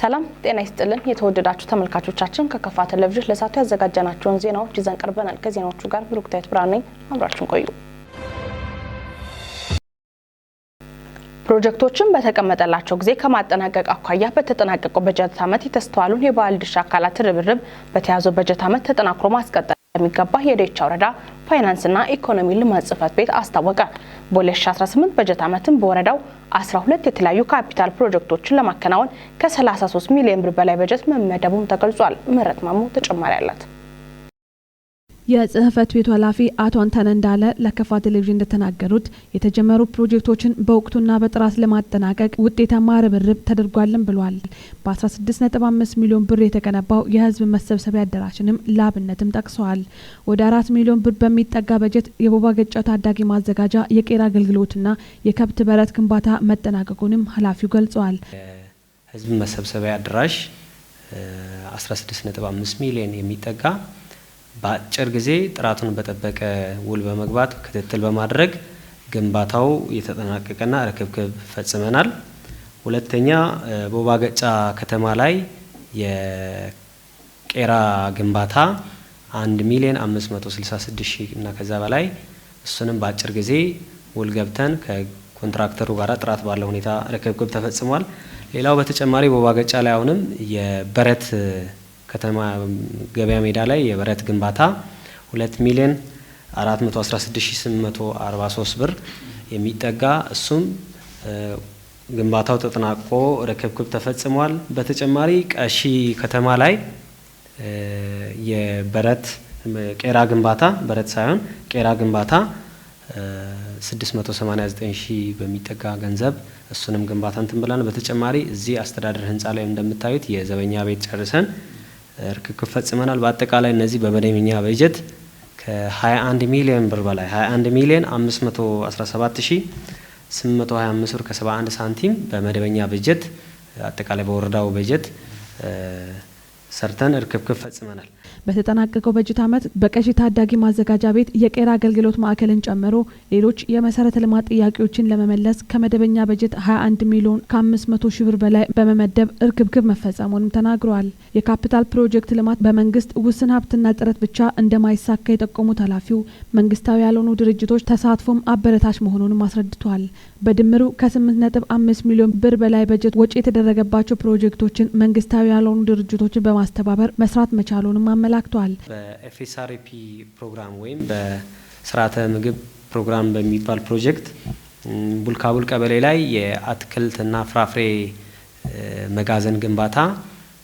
ሰላም ጤና ይስጥልን የተወደዳችሁ ተመልካቾቻችን ከከፋ ቴሌቪዥን ለሳቱ ያዘጋጀናቸውን ዜናዎች ይዘን ቀርበናል። ከዜናዎቹ ጋር ብሩክታይት ብርሃኔ አብራችሁን ቆዩ። ፕሮጀክቶችን በተቀመጠላቸው ጊዜ ከማጠናቀቅ አኳያ በተጠናቀቀው በጀት ዓመት የተስተዋሉን የባለድርሻ አካላት ርብርብ በተያዘው በጀት ዓመት ተጠናክሮ ማስቀጠል የሚገባ የዴቻ ወረዳ ፋይናንስና ኢኮኖሚ ልማት ጽሕፈት ቤት አስታወቀ። በ2018 በጀት ዓመትም በወረዳው 12 የተለያዩ ካፒታል ፕሮጀክቶችን ለማከናወን ከ33 ሚሊዮን ብር በላይ በጀት መመደቡም ተገልጿል። ምህረት ማሙ ተጨማሪ አላት። የጽህፈት ቤቱ ኃላፊ አቶ አንተነ እንዳለ ለከፋ ቴሌቪዥን እንደተናገሩት የተጀመሩ ፕሮጀክቶችን በወቅቱና በጥራት ለማጠናቀቅ ውጤታማ ርብርብ ተደርጓልን ብሏል። በ16.5 ሚሊዮን ብር የተገነባው የህዝብ መሰብሰቢያ አዳራሽንም ላብነትም ጠቅሰዋል። ወደ 4 ሚሊዮን ብር በሚጠጋ በጀት የቦባ ገጫ ታዳጊ ማዘጋጃ የቄራ አገልግሎትና የከብት በረት ግንባታ መጠናቀቁንም ኃላፊው ገልጸዋል። ህዝብ መሰብሰቢያ አዳራሽ 16.5 ሚሊዮን የሚጠጋ በአጭር ጊዜ ጥራቱን በጠበቀ ውል በመግባት ክትትል በማድረግ ግንባታው የተጠናቀቀና ርክብክብ ፈጽመናል። ሁለተኛ ቦባ ገጫ ከተማ ላይ የቄራ ግንባታ 1,566,000 እና ከዛ በላይ እሱንም በአጭር ጊዜ ውል ገብተን ከኮንትራክተሩ ጋር ጥራት ባለው ሁኔታ ርክብክብ ተፈጽሟል። ሌላው በተጨማሪ ቦባ ገጫ ላይ አሁንም የበረት ከተማ ገበያ ሜዳ ላይ የበረት ግንባታ 2,416,843 ብር የሚጠጋ እሱም ግንባታው ተጠናቆ ርክብክብ ተፈጽሟል። በተጨማሪ ቀሺ ከተማ ላይ የበረት ቄራ ግንባታ በረት ሳይሆን ቄራ ግንባታ 689,000 በሚጠጋ ገንዘብ እሱንም ግንባታ እንትን ብለን በተጨማሪ እዚህ አስተዳደር ህንጻ ላይ እንደምታዩት የዘበኛ ቤት ጨርሰን ርክክብ ፈጽመናል። በአጠቃላይ እነዚህ በመደበኛ በጀት ከ21 ሚሊዮን ብር በላይ 21 ሚሊዮን 517,825 ብር ከ71 ሳንቲም በመደበኛ በጀት አጠቃላይ በወረዳው በጀት ሰርተን ርክክብ ፈጽመናል። በተጠናቀቀው በጀት ዓመት በቀሺ ታዳጊ ማዘጋጃ ቤት የቄራ አገልግሎት ማዕከልን ጨምሮ ሌሎች የመሰረተ ልማት ጥያቄዎችን ለመመለስ ከመደበኛ በጀት 21 ሚሊዮን ከ500 ሺህ ብር በላይ በመመደብ ርክክብ መፈጸሙንም ተናግረዋል። የካፒታል ፕሮጀክት ልማት በመንግስት ውስን ሀብትና ጥረት ብቻ እንደማይሳካ የጠቆሙት ኃላፊው መንግስታዊ ያልሆኑ ድርጅቶች ተሳትፎም አበረታች መሆኑንም አስረድቷል። በድምሩ ከ8.5 ሚሊዮን ብር በላይ በጀት ወጪ የተደረገባቸው ፕሮጀክቶችን መንግስታዊ ያልሆኑ ድርጅቶችን በማስተባበር መስራት መቻሉንም አመላክቷል። በኤፍኤስአርፒ ፕሮግራም ወይም በስርዓተ ምግብ ፕሮግራም በሚባል ፕሮጀክት ቡልካቡል ቀበሌ ላይ የአትክልትና ፍራፍሬ መጋዘን ግንባታ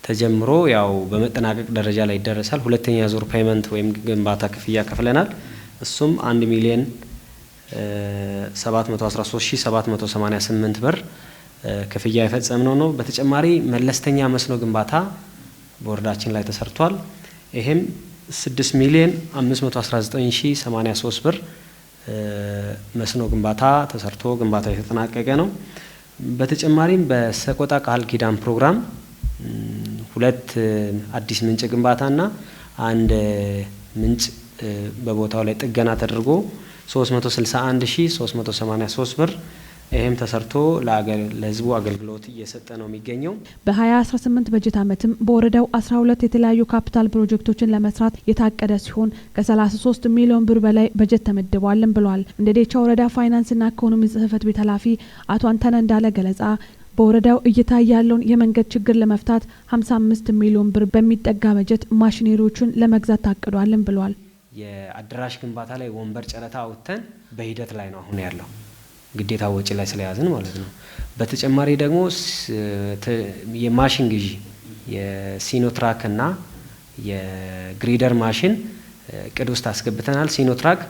ተጀምሮ ያው በመጠናቀቅ ደረጃ ላይ ይደረሳል። ሁለተኛ ዙር ፔመንት ወይም ግንባታ ክፍያ ከፍለናል። እሱም 1 ሚሊዮን 713,788 ብር ክፍያ የፈጸምነው ነው። በተጨማሪ መለስተኛ መስኖ ግንባታ ቦርዳችን ላይ ተሰርቷል። ይሄም 6 ሚሊዮን 519,083 ብር መስኖ ግንባታ ተሰርቶ ግንባታው የተጠናቀቀ ነው። በተጨማሪም በሰቆጣ ቃል ኪዳን ፕሮግራም 2 አዲስ ምንጭ ግንባታና 1 ምንጭ በቦታው ላይ ጥገና ተደርጎ 361,383 ብር ይሄም ተሰርቶ ለህዝቡ አገልግሎት እየሰጠ ነው የሚገኘው። በ2018 በጀት ዓመትም በወረዳው 12 የተለያዩ ካፒታል ፕሮጀክቶችን ለመስራት የታቀደ ሲሆን ከ33 ሚሊዮን ብር በላይ በጀት ተመድቧልን ብሏል። እንደ ዴቻ ወረዳ ፋይናንስና ኢኮኖሚ ጽሕፈት ቤት ኃላፊ አቶ አንተነ እንዳለ ገለጻ በወረዳው እየታየ ያለውን የመንገድ ችግር ለመፍታት 55 ሚሊዮን ብር በሚጠጋ በጀት ማሽነሪዎችን ለመግዛት ታቅዷልን ብሏል። የአዳራሽ ግንባታ ላይ ወንበር ጨረታ አውጥተን በሂደት ላይ ነው አሁን ያለው ግዴታ ወጪ ላይ ስለያዝን ማለት ነው። በተጨማሪ ደግሞ የማሽን ግዢ የሲኖትራክ እና የግሪደር ማሽን እቅድ ውስጥ አስገብተናል። ሲኖትራክ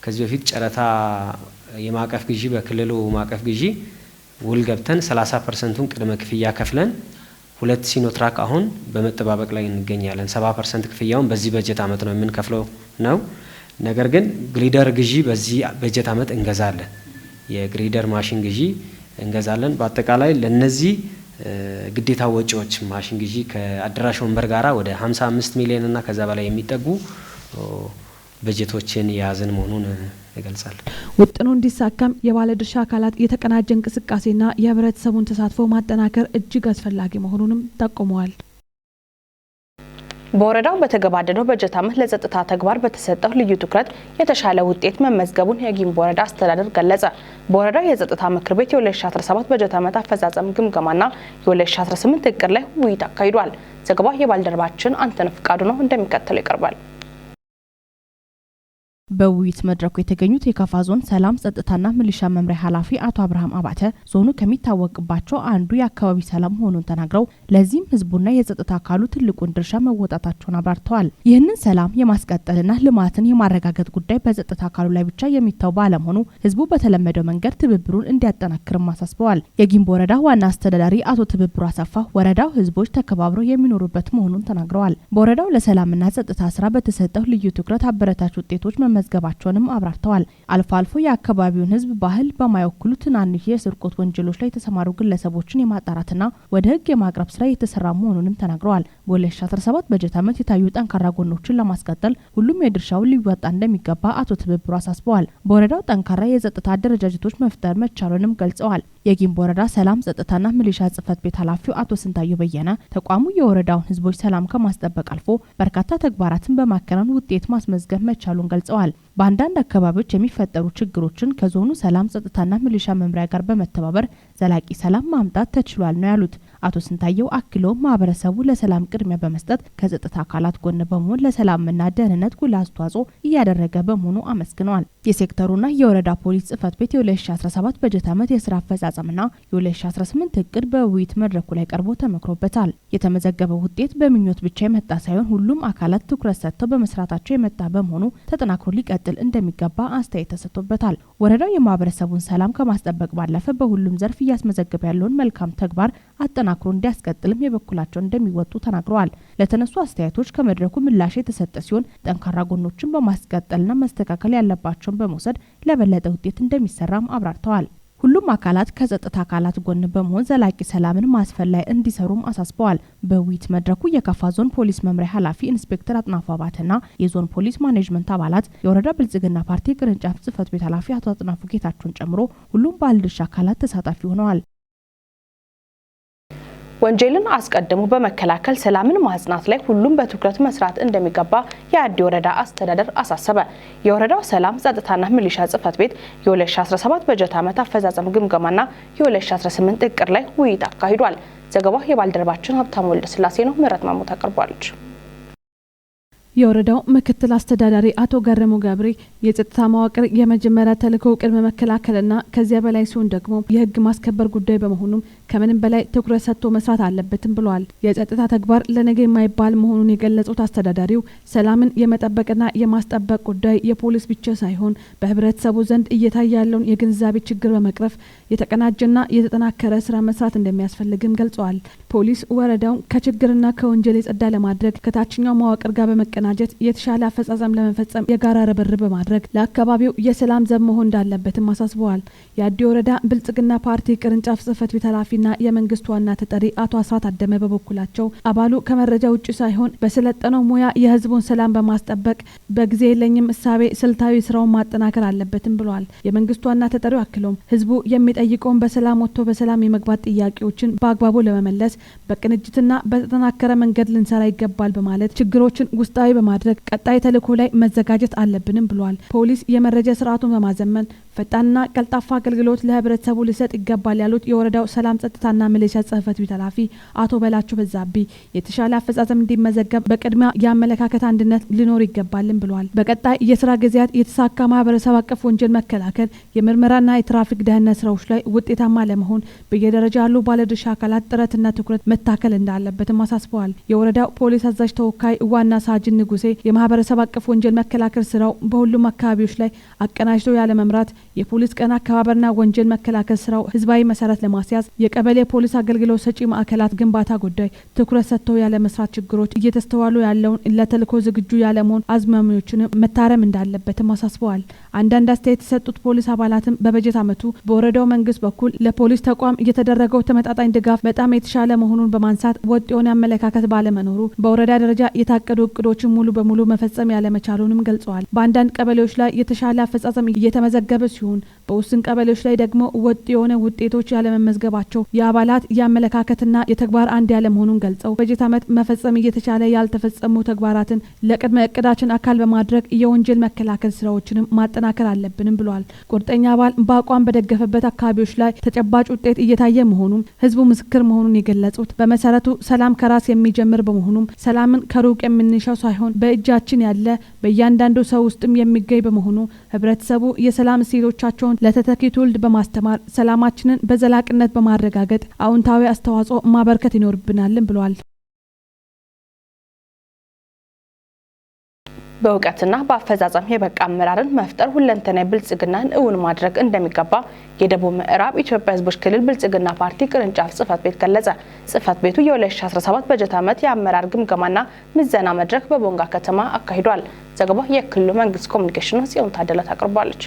ከዚህ በፊት ጨረታ የማቀፍ ግዢ በክልሉ ማቀፍ ግዢ ውል ገብተን 30% ቅድመ ክፍያ ከፍለን 2 ሲኖትራክ አሁን በመጠባበቅ ላይ እንገኛለን። 70% ክፍያውን በዚህ በጀት ዓመት ነው የምንከፍለው ነው። ነገር ግን ግሪደር ግዢ በዚህ በጀት ዓመት እንገዛለን። የግሪደር ማሽን ግዢ እንገዛለን። በአጠቃላይ ለነዚህ ግዴታ ወጪዎች ማሽን ግዢ ከአዳራሽ ወንበር ጋራ ወደ 55 ሚሊዮን እና ከዛ በላይ የሚጠጉ በጀቶችን የያዝን መሆኑን እገልጻለሁ። ውጥኑ እንዲሳካም የባለድርሻ አካላት የተቀናጀ እንቅስቃሴና የህብረተሰቡን ተሳትፎ ማጠናከር እጅግ አስፈላጊ መሆኑንም ጠቁመዋል። በወረዳው በተገባደደው በጀት ዓመት ለጸጥታ ተግባር በተሰጠው ልዩ ትኩረት የተሻለ ውጤት መመዝገቡን የጊምቦ ወረዳ አስተዳደር ገለጸ። በወረዳው የጸጥታ ምክር ቤት የ2017 በጀት ዓመት አፈጻጸም ግምገማና የ2018 እቅድ ላይ ውይይት አካሂዷል። ዘገባው የባልደረባችን አንተነህ ፍቃዱ ነው፣ እንደሚከተለው ይቀርባል። በውይይት መድረኩ የተገኙት የካፋ ዞን ሰላም ጸጥታና ሚሊሻ መምሪያ ኃላፊ አቶ አብርሃም አባተ ዞኑ ከሚታወቅባቸው አንዱ የአካባቢ ሰላም መሆኑን ተናግረው ለዚህም ህዝቡና የጸጥታ አካሉ ትልቁን ድርሻ መወጣታቸውን አብራርተዋል። ይህንን ሰላም የማስቀጠልና ልማትን የማረጋገጥ ጉዳይ በጸጥታ አካሉ ላይ ብቻ የሚታው ባለመሆኑ ህዝቡ በተለመደው መንገድ ትብብሩን እንዲያጠናክርም አሳስበዋል። የጊምቦ ወረዳ ዋና አስተዳዳሪ አቶ ትብብሩ አሰፋ ወረዳው ህዝቦች ተከባብረው የሚኖሩበት መሆኑን ተናግረዋል። በወረዳው ለሰላምና ጸጥታ ስራ በተሰጠው ልዩ ትኩረት አበረታች ውጤቶች መዝገባቸውንም አብራርተዋል። አልፎ አልፎ የአካባቢውን ህዝብ ባህል በማይወክሉ ትናንሽ የስርቆት ወንጀሎች ላይ የተሰማሩ ግለሰቦችን የማጣራትና ወደ ህግ የማቅረብ ስራ የተሰራ መሆኑንም ተናግረዋል። በ2017 በጀት ዓመት የታዩ ጠንካራ ጎኖችን ለማስቀጠል ሁሉም የድርሻውን ሊወጣ እንደሚገባ አቶ ትብብሩ አሳስበዋል። በወረዳው ጠንካራ የጸጥታ አደረጃጀቶች መፍጠር መቻሉንም ገልጸዋል። የጊምቦ ወረዳ ሰላም ጸጥታና ሚሊሻ ጽህፈት ቤት ኃላፊው አቶ ስንታየው በየነ ተቋሙ የወረዳውን ህዝቦች ሰላም ከማስጠበቅ አልፎ በርካታ ተግባራትን በማከናወን ውጤት ማስመዝገብ መቻሉን ገልጸዋል። በአንዳንድ አካባቢዎች የሚፈጠሩ ችግሮችን ከዞኑ ሰላም ጸጥታና ሚሊሻ መምሪያ ጋር በመተባበር ዘላቂ ሰላም ማምጣት ተችሏል ነው ያሉት። አቶ ስንታየው አክሎ ማህበረሰቡ ለሰላም ቅድሚያ በመስጠት ከጸጥታ አካላት ጎን በመሆን ለሰላምና ደህንነት ጉልህ አስተዋጽኦ እያደረገ በመሆኑ አመስግነዋል። የሴክተሩና የወረዳ ፖሊስ ጽህፈት ቤት የ2017 በጀት ዓመት የስራ አፈጻጸምና የ2018 እቅድ በውይይት መድረኩ ላይ ቀርቦ ተመክሮበታል። የተመዘገበው ውጤት በምኞት ብቻ የመጣ ሳይሆን ሁሉም አካላት ትኩረት ሰጥተው በመስራታቸው የመጣ በመሆኑ ተጠናክሮ ሊቀጥል እንደሚገባ አስተያየት ተሰጥቶበታል። ወረዳው የማህበረሰቡን ሰላም ከማስጠበቅ ባለፈ በሁሉም ዘርፍ እያስመዘገበ ያለውን መልካም ተግባር አጠናክሮ እንዲያስቀጥልም የበኩላቸውን እንደሚወጡ ተናግረዋል። ለተነሱ አስተያየቶች ከመድረኩ ምላሽ የተሰጠ ሲሆን ጠንካራ ጎኖችን በማስቀጠልና መስተካከል ያለባቸውን በመውሰድ ለበለጠ ውጤት እንደሚሰራም አብራርተዋል። ሁሉም አካላት ከጸጥታ አካላት ጎን በመሆን ዘላቂ ሰላምን ማስፈን ላይ እንዲሰሩም አሳስበዋል። በውይይት መድረኩ የካፋ ዞን ፖሊስ መምሪያ ኃላፊ ኢንስፔክተር አጥናፉ አባተና የዞን ፖሊስ ማኔጅመንት አባላት፣ የወረዳ ብልጽግና ፓርቲ ቅርንጫፍ ጽህፈት ቤት ኃላፊ አቶ አጥናፉ ጌታቸውን ጨምሮ ሁሉም ባለድርሻ አካላት ተሳታፊ ሆነዋል። ወንጀልን አስቀድሞ በመከላከል ሰላምን ማጽናት ላይ ሁሉም በትኩረት መስራት እንደሚገባ የአዲ ወረዳ አስተዳደር አሳሰበ። የወረዳው ሰላም ጸጥታና ሚሊሻ ጽህፈት ቤት የ2017 በጀት ዓመት አፈጻጸም ግምገማና የ2018 እቅድ ላይ ውይይት አካሂዷል። ዘገባው የባልደረባችን ሀብታሙ ወልደስላሴ ነው። ምህረት ማሙት አቅርቧለች። የወረዳው ምክትል አስተዳዳሪ አቶ ገረሙ ገብሬ የጸጥታ መዋቅር የመጀመሪያ ተልዕኮ ቅድመ መከላከልና ከዚያ በላይ ሲሆን ደግሞ የህግ ማስከበር ጉዳይ በመሆኑም ከምንም በላይ ትኩረት ሰጥቶ መስራት አለበትም ብለዋል። የጸጥታ ተግባር ለነገ የማይባል መሆኑን የገለጹት አስተዳዳሪው ሰላምን የመጠበቅና የማስጠበቅ ጉዳይ የፖሊስ ብቻ ሳይሆን በህብረተሰቡ ዘንድ እየታየ ያለውን የግንዛቤ ችግር በመቅረፍ የተቀናጀና የተጠናከረ ስራ መስራት እንደሚያስፈልግም ገልጸዋል። ፖሊስ ወረዳውን ከችግርና ከወንጀል የጸዳ ለማድረግ ከታችኛው መዋቅር ጋር በመቀናጀት የተሻለ አፈጻጸም ለመፈጸም የጋራ ርብርብ በማድረግ ለአካባቢው የሰላም ዘብ መሆን እንዳለበትም አሳስበዋል። የአዲ ወረዳ ብልጽግና ፓርቲ ቅርንጫፍ ጽህፈት ቤት ኃላፊና የመንግስት ዋና ተጠሪ አቶ አስራት አደመ በበኩላቸው አባሉ ከመረጃ ውጭ ሳይሆን በሰለጠነው ሙያ የህዝቡን ሰላም በማስጠበቅ በጊዜ የለኝም እሳቤ ስልታዊ ስራውን ማጠናከር አለበትም ብለዋል። የመንግስት ዋና ተጠሪው አክለውም ህዝቡ የሚጠይቀውን በሰላም ወጥቶ በሰላም የመግባት ጥያቄዎችን በአግባቡ ለመመለስ በቅንጅትና በተጠናከረ መንገድ ልንሰራ ይገባል በማለት ችግሮችን ውስጣዊ በማድረግ ቀጣይ ተልዕኮ ላይ መዘጋጀት አለብንም ብለዋል። ፖሊስ የመረጃ ስርዓቱን በማዘመን ፈጣንና ቀልጣፋ አገልግሎት ለህብረተሰቡ ሊሰጥ ይገባል ያሉት የወረዳው ሰላም ጸጥታና ሚሊሻ ጽህፈት ቤት ኃላፊ አቶ በላቸው በዛቢ የተሻለ አፈጻጸም እንዲመዘገብ በቅድሚያ የአመለካከት አንድነት ሊኖር ይገባልን ብለዋል። በቀጣይ የስራ ጊዜያት የተሳካ ማህበረሰብ አቀፍ ወንጀል መከላከል፣ የምርመራና የትራፊክ ደህንነት ስራዎች ላይ ውጤታማ ለመሆን በየደረጃ ያሉ ባለድርሻ አካላት ጥረትና ትኩረት መታከል እንዳለበትም አሳስበዋል። የወረዳው ፖሊስ አዛዥ ተወካይ ዋና ሳጅን ንጉሴ የማህበረሰብ አቀፍ ወንጀል መከላከል ስራው በሁሉም አካባቢዎች ላይ አቀናጅቶ ያለ መምራት የፖሊስ ቀን አከባበርና ወንጀል መከላከል ስራው ህዝባዊ መሰረት ለማስያዝ የቀበሌ ፖሊስ አገልግሎት ሰጪ ማዕከላት ግንባታ ጉዳይ ትኩረት ሰጥተው ያለ መስራት ችግሮች እየተስተዋሉ ያለውን ለተልእኮ ዝግጁ ያለመሆን አዝማሚያዎችን መታረም እንዳለበትም አሳስበዋል። አንዳንድ አስተያየት የሰጡት ፖሊስ አባላትም በበጀት ዓመቱ በወረዳው መንግስት በኩል ለፖሊስ ተቋም እየተደረገው ተመጣጣኝ ድጋፍ በጣም የተሻለ መሆኑን በማንሳት ወጥ የሆነ አመለካከት ባለመኖሩ በወረዳ ደረጃ የታቀዱ እቅዶችን ሙሉ በሙሉ መፈጸም ያለመቻሉንም ገልጸዋል። በአንዳንድ ቀበሌዎች ላይ የተሻለ አፈጻጸም እየተመዘገበ ሲሆን በውስን ቀበሌዎች ላይ ደግሞ ወጥ የሆነ ውጤቶች ያለመመዝገባቸው የአባላት የአመለካከትና የተግባር አንድ ያለ መሆኑን ገልጸው በጀት ዓመት መፈጸም እየተቻለ ያልተፈጸሙ ተግባራትን ለቅድመ እቅዳችን አካል በማድረግ የወንጀል መከላከል ስራዎችንም ማጠናከር አለብንም ብለዋል። ቁርጠኛ አባል በአቋም በደገፈበት አካባቢዎች ላይ ተጨባጭ ውጤት እየታየ መሆኑን ህዝቡ ምስክር መሆኑን የገለጹት በመሰረቱ ሰላም ከራስ የሚጀምር በመሆኑም ሰላምን ከሩቅ የምንሻው ሳይሆን በእጃችን ያለ በእያንዳንዱ ሰው ውስጥም የሚገኝ በመሆኑ ህብረተሰቡ የሰላም እሴቶቻቸውን ለተተኪ ትውልድ በማስተማር ሰላማችንን በዘላቂነት በማረጋገጥ አዎንታዊ አስተዋጽኦ ማበርከት ይኖርብናልን ብለዋል። በእውቀትና በአፈጻጸም የበቃ አመራርን መፍጠር ሁለንተናዊ ብልጽግናን እውን ማድረግ እንደሚገባ የደቡብ ምዕራብ ኢትዮጵያ ህዝቦች ክልል ብልጽግና ፓርቲ ቅርንጫፍ ጽህፈት ቤት ገለጸ። ጽህፈት ቤቱ የ2017 በጀት ዓመት የአመራር ግምገማና ምዘና መድረክ በቦንጋ ከተማ አካሂዷል። ዘገባው የክልሉ መንግስት ኮሚኒኬሽን ጽዮን ታደለ ታቀርባለች።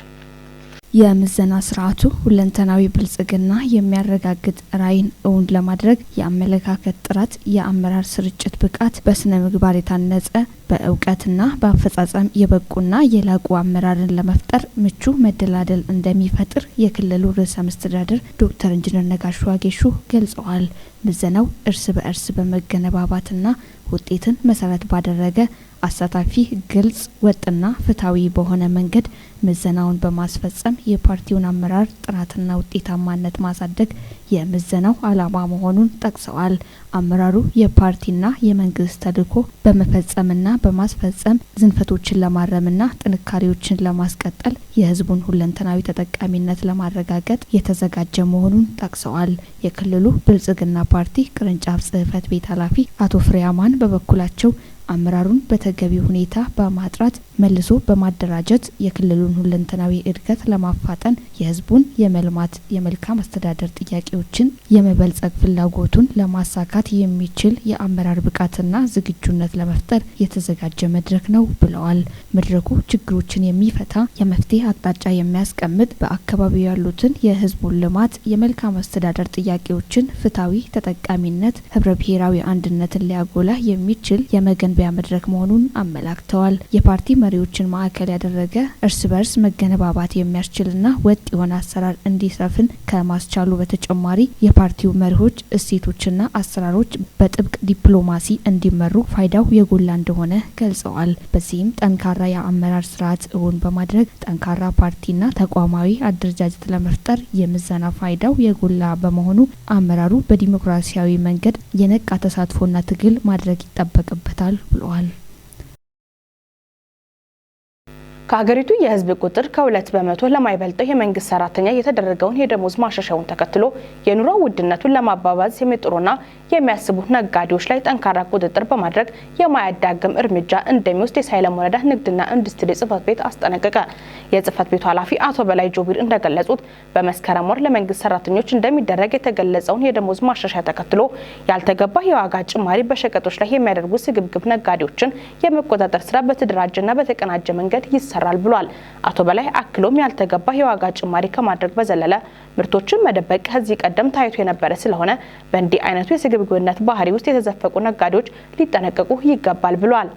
የምዘና ስርዓቱ ሁለንተናዊ ብልጽግና የሚያረጋግጥ ራዕይን እውን ለማድረግ የአመለካከት ጥራት፣ የአመራር ስርጭት ብቃት፣ በስነ ምግባር የታነጸ በእውቀትና በአፈጻጸም የበቁና የላቁ አመራርን ለመፍጠር ምቹ መደላደል እንደሚፈጥር የክልሉ ርዕሰ መስተዳድር ዶክተር ኢንጂነር ነጋሽ ዋጌሾ ገልጸዋል። ምዘናው እርስ በእርስ በመገነባባትና ውጤትን መሰረት ባደረገ አሳታፊ፣ ግልጽ፣ ወጥና ፍትሃዊ በሆነ መንገድ ምዘናውን በማስፈጸም የፓርቲውን አመራር ጥራትና ውጤታማነት ማሳደግ የምዘናው ዓላማ መሆኑን ጠቅሰዋል። አመራሩ የፓርቲና የመንግስት ተልዕኮ በመፈጸምና በማስፈጸም ዝንፈቶችን ለማረምና ጥንካሬዎችን ለማስቀጠል የህዝቡን ሁለንተናዊ ተጠቃሚነት ለማረጋገጥ የተዘጋጀ መሆኑን ጠቅሰዋል። የክልሉ ብልጽግና ፓርቲ ቅርንጫፍ ጽህፈት ቤት ኃላፊ አቶ ፍሬያማን በበኩላቸው አመራሩን በተገቢ ሁኔታ በማጥራት መልሶ በማደራጀት የክልሉን ሁለንተናዊ እድገት ለማፋጠን የህዝቡን የመልማት የመልካም አስተዳደር ጥያቄዎችን የመበልጸግ ፍላጎቱን ለማሳካት የሚችል የአመራር ብቃትና ዝግጁነት ለመፍጠር የተዘጋጀ መድረክ ነው ብለዋል። መድረኩ ችግሮችን የሚፈታ የመፍትሄ አቅጣጫ የሚያስቀምጥ በአካባቢው ያሉትን የህዝቡን ልማት የመልካም አስተዳደር ጥያቄዎችን ፍትሃዊ ተጠቃሚነት ህብረ ብሔራዊ አንድነትን ሊያጎላ የሚችል የመገንቢያ መድረክ መሆኑን አመላክተዋል። የፓርቲ መሪዎችን ማዕከል ያደረገ እርስ በርስ መገነባባት የሚያስችልና ወጥ የሆነ አሰራር እንዲሰፍን ከማስቻሉ በተጨማሪ የፓርቲው መሪዎች እሴቶችና አሰራሮች በጥብቅ ዲፕሎማሲ እንዲመሩ ፋይዳው የጎላ እንደሆነ ገልጸዋል። በዚህም ጠንካራ የአመራር ስርዓት እውን በማድረግ ጠንካራ ፓርቲና ተቋማዊ አደረጃጀት ለመፍጠር የምዘና ፋይዳው የጎላ በመሆኑ አመራሩ በዲሞክራሲያዊ መንገድ የነቃ ተሳትፎና ትግል ማድረግ ይጠበቅበታል ብለዋል። ከሀገሪቱ የህዝብ ቁጥር ከ2 በመቶ ለማይበልጠው የመንግስት ሰራተኛ የተደረገውን የደሞዝ ማሻሻያውን ተከትሎ የኑሮ ውድነቱን ለማባባዝ የሚጥሩና የሚያስቡ ነጋዴዎች ላይ ጠንካራ ቁጥጥር በማድረግ የማያዳግም እርምጃ እንደሚወስድ የሳይለም ወረዳ ንግድና ኢንዱስትሪ ጽህፈት ቤት አስጠነቀቀ። የጽህፈት ቤቱ ኃላፊ አቶ በላይ ጆቢር እንደገለጹት በመስከረም ወር ለመንግስት ሰራተኞች እንደሚደረግ የተገለጸውን የደሞዝ ማሻሻያ ተከትሎ ያልተገባ የዋጋ ጭማሪ በሸቀጦች ላይ የሚያደርጉ ስግብግብ ነጋዴዎችን የመቆጣጠር ስራ በተደራጀና በተቀናጀ መንገድ ይሰራል ብሏል። አቶ በላይ አክሎም ያልተገባ የዋጋ ጭማሪ ከማድረግ በዘለለ ምርቶችን መደበቅ ከዚህ ቀደም ታይቶ የነበረ ስለሆነ በእንዲህ አይነቱ የስግብግብነት ባህሪ ውስጥ የተዘፈቁ ነጋዴዎች ሊጠነቀቁ ይገባል ብሏል።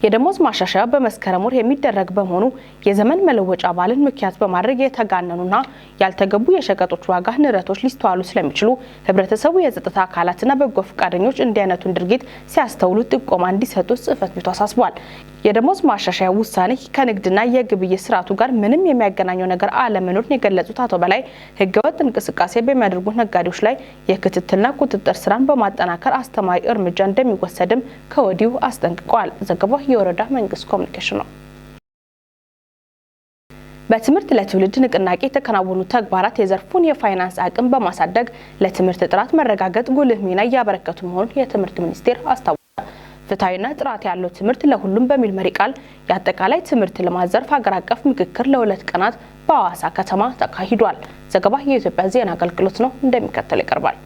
የደሞዝ ማሻሻያ በመስከረም ወር የሚደረግ በመሆኑ የዘመን መለወጫ በዓልን ምክንያት በማድረግ የተጋነኑና ያልተገቡ የሸቀጦች ዋጋ ንረቶች ሊስተዋሉ ስለሚችሉ ህብረተሰቡ የጸጥታ አካላትና በጎ ፈቃደኞች እንዲህ አይነቱን ድርጊት ሲያስተውሉ ጥቆማ እንዲሰጡ ጽህፈት ቤቱ አሳስቧል። የደሞዝ ማሻሻያ ውሳኔ ከንግድና የግብይት ስርዓቱ ጋር ምንም የሚያገናኘው ነገር አለመኖሩን የገለጹት አቶ በላይ ህገወጥ እንቅስቃሴ በሚያደርጉ ነጋዴዎች ላይ የክትትልና ቁጥጥር ስራን በማጠናከር አስተማሪ እርምጃ እንደሚወሰድም ከወዲሁ አስጠንቅቀዋል። ዘገባው የወረዳ መንግስት ኮሚኒኬሽን ነው። በትምህርት ለትውልድ ንቅናቄ የተከናወኑ ተግባራት የዘርፉን የፋይናንስ አቅም በማሳደግ ለትምህርት ጥራት መረጋገጥ ጉልህ ሚና እያበረከቱ መሆኑን የትምህርት ሚኒስቴር አስታወቀ። ፍትሐዊና ጥራት ያለው ትምህርት ለሁሉም በሚል መሪ ቃል የአጠቃላይ ትምህርት ልማት ዘርፍ ሀገር አቀፍ ምክክር ለ2 ቀናት በሐዋሳ ከተማ ተካሂዷል። ዘገባ የኢትዮጵያ ዜና አገልግሎት ነው፣ እንደሚከተለው ይቀርባል።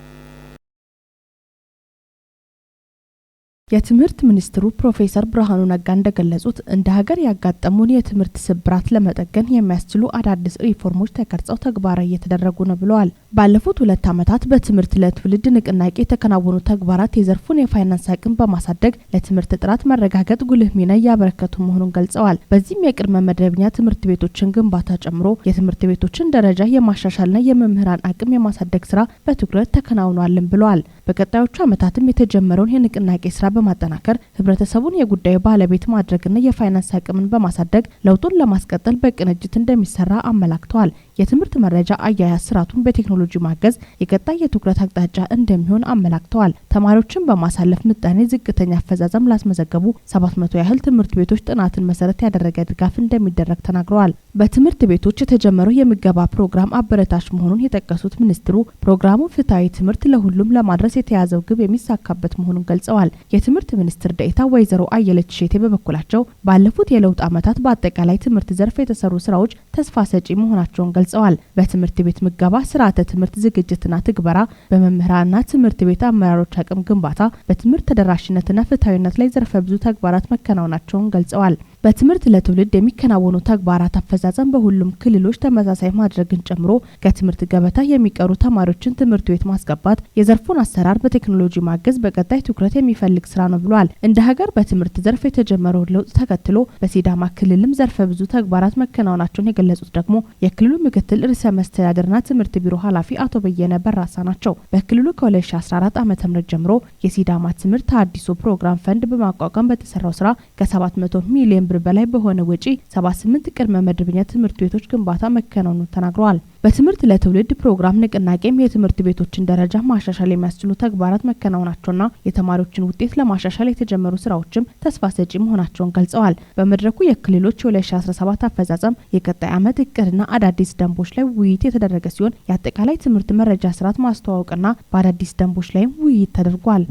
የትምህርት ሚኒስትሩ ፕሮፌሰር ብርሃኑ ነጋ እንደገለጹት እንደ ሀገር ያጋጠሙን የትምህርት ስብራት ለመጠገን የሚያስችሉ አዳዲስ ሪፎርሞች ተቀርጸው ተግባራዊ እየተደረጉ ነው ብለዋል። ባለፉት 2 ዓመታት በትምህርት ለትውልድ ንቅናቄ የተከናወኑ ተግባራት የዘርፉን የፋይናንስ አቅም በማሳደግ ለትምህርት ጥራት መረጋገጥ ጉልህ ሚና እያበረከቱ መሆኑን ገልጸዋል። በዚህም የቅድመ መደበኛ ትምህርት ቤቶችን ግንባታ ጨምሮ የትምህርት ቤቶችን ደረጃ የማሻሻልና የመምህራን አቅም የማሳደግ ስራ በትኩረት ተከናውኗልም ብለዋል። በቀጣዮቹ ዓመታትም የተጀመረውን የንቅናቄ ስራ በማጠናከር ህብረተሰቡን የጉዳዩ ባለቤት ማድረግና የፋይናንስ አቅምን በማሳደግ ለውጡን ለማስቀጠል በቅንጅት እንደሚሰራ አመላክተዋል። የትምህርት መረጃ አያያዝ ስርዓቱን በቴክኖሎጂ ማገዝ የቀጣይ የትኩረት አቅጣጫ እንደሚሆን አመላክተዋል። ተማሪዎችን በማሳለፍ ምጣኔ ዝቅተኛ አፈጻጸም ላስመዘገቡ 700 ያህል ትምህርት ቤቶች ጥናትን መሰረት ያደረገ ድጋፍ እንደሚደረግ ተናግረዋል። በትምህርት ቤቶች የተጀመረው የምገባ ፕሮግራም አበረታች መሆኑን የጠቀሱት ሚኒስትሩ ፕሮግራሙ ፍትሐዊ ትምህርት ለሁሉም ለማድረስ የተያዘው ግብ የሚሳካበት መሆኑን ገልጸዋል። የትምህርት ሚኒስትር ዴኤታ ወይዘሮ አየለች ሼቴ በበኩላቸው ባለፉት የለውጥ ዓመታት በአጠቃላይ ትምህርት ዘርፍ የተሰሩ ስራዎች ተስፋ ሰጪ መሆናቸውን ገልጸዋል። በትምህርት ቤት ምገባ፣ ስርዓተ ትምህርት ዝግጅትና ትግበራ፣ በመምህራንና ትምህርት ቤት አመራሮች አቅም ግንባታ፣ በትምህርት ተደራሽነትና ፍትሐዊነት ላይ ዘርፈ ብዙ ተግባራት መከናወናቸውን ገልጸዋል። በትምህርት ለትውልድ የሚከናወኑ ተግባራት አፈጻጸም በሁሉም ክልሎች ተመሳሳይ ማድረግን ጨምሮ ከትምህርት ገበታ የሚቀሩ ተማሪዎችን ትምህርት ቤት ማስገባት፣ የዘርፉን አሰራር በቴክኖሎጂ ማገዝ በቀጣይ ትኩረት የሚፈልግ ስራ ነው ብሏል። እንደ ሀገር በትምህርት ዘርፍ የተጀመረውን ለውጥ ተከትሎ በሲዳማ ክልልም ዘርፈ ብዙ ተግባራት መከናወናቸውን የገለጹት ደግሞ የክልሉ ምክትል ርዕሰ መስተዳድርና ትምህርት ቢሮ ኃላፊ አቶ በየነ በራሳ ናቸው። በክልሉ ከ2014 ዓ.ም ጀምሮ የሲዳማ ትምህርት ተሃድሶ ፕሮግራም ፈንድ በማቋቋም በተሰራው ስራ ከ700 ሚሊዮን ብር በላይ በሆነ ወጪ 78 ቅድመ መደበኛ ትምህርት ቤቶች ግንባታ መከናወኑን ተናግረዋል። በትምህርት ለትውልድ ፕሮግራም ንቅናቄም የትምህርት ቤቶችን ደረጃ ማሻሻል የሚያስችሉ ተግባራት መከናወናቸውና የተማሪዎችን ውጤት ለማሻሻል የተጀመሩ ስራዎችም ተስፋ ሰጪ መሆናቸውን ገልጸዋል። በመድረኩ የክልሎች የ2017 አፈጻጸም፣ የቀጣይ ዓመት እቅድና አዳዲስ ደንቦች ላይ ውይይት የተደረገ ሲሆን የአጠቃላይ ትምህርት መረጃ ስርዓት ማስተዋወቅና በአዳዲስ ደንቦች ላይም ውይይት ተደርጓል።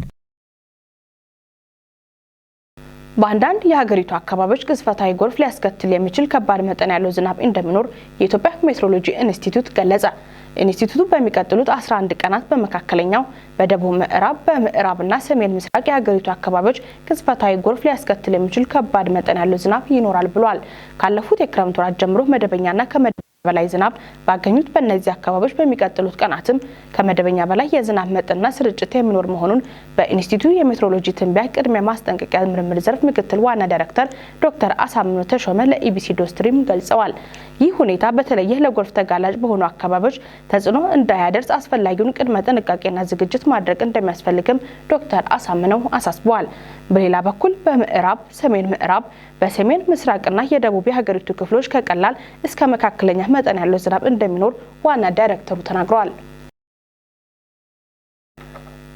በአንዳንድ የሀገሪቱ አካባቢዎች ቅጽበታዊ ጎርፍ ሊያስከትል የሚችል ከባድ መጠን ያለው ዝናብ እንደሚኖር የኢትዮጵያ ሜትሮሎጂ ኢንስቲትዩት ገለጸ። ኢንስቲትዩቱ በሚቀጥሉት 11 ቀናት በመካከለኛው፣ በደቡብ ምዕራብ፣ በምዕራብና ሰሜን ምስራቅ የሀገሪቱ አካባቢዎች ቅጽበታዊ ጎርፍ ሊያስከትል የሚችል ከባድ መጠን ያለው ዝናብ ይኖራል ብሏል። ካለፉት የክረምት ወራት ጀምሮ መደበኛና ከመደበኛ በላይ ዝናብ ባገኙት በእነዚህ አካባቢዎች በሚቀጥሉት ቀናትም ከመደበኛ በላይ የዝናብ መጠንና ስርጭት የሚኖር መሆኑን በኢንስቲትዩቱ የሜትሮሎጂ ትንበያ ቅድሚያ ማስጠንቀቂያ ምርምር ዘርፍ ምክትል ዋና ዳይሬክተር ዶክተር አሳምነው ተሾመ ለኢቢሲ ዶስትሪም ገልጸዋል። ይህ ሁኔታ በተለየ ለጎርፍ ተጋላጭ በሆኑ አካባቢዎች ተጽዕኖ እንዳያደርስ አስፈላጊውን ቅድመ ጥንቃቄና ዝግጅት ማድረግ እንደሚያስፈልግም ዶክተር አሳምነው አሳስበዋል። በሌላ በኩል በምዕራብ፣ ሰሜን ምዕራብ፣ በሰሜን ምስራቅና የደቡብ የሀገሪቱ ክፍሎች ከቀላል እስከ መካከለኛ መጠን ያለው ዝናብ እንደሚኖር ዋና ዳይሬክተሩ ተናግረዋል።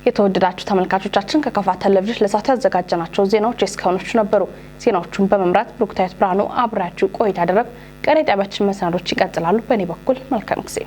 የተወደዳችሁ ተመልካቾቻችን ከከፋ ቴሌቪዥን ለሰዓቱ ያዘጋጀናቸው ዜናዎች እስካሁኖቹ ነበሩ። ዜናዎቹን በመምራት ብሩክታዊት ብርሃኑ አብራችሁ ቆይታ አደረግኩ። ቀሪ ጣቢያችን መሰናዶች ይቀጥላሉ። በእኔ በኩል መልካም ጊዜ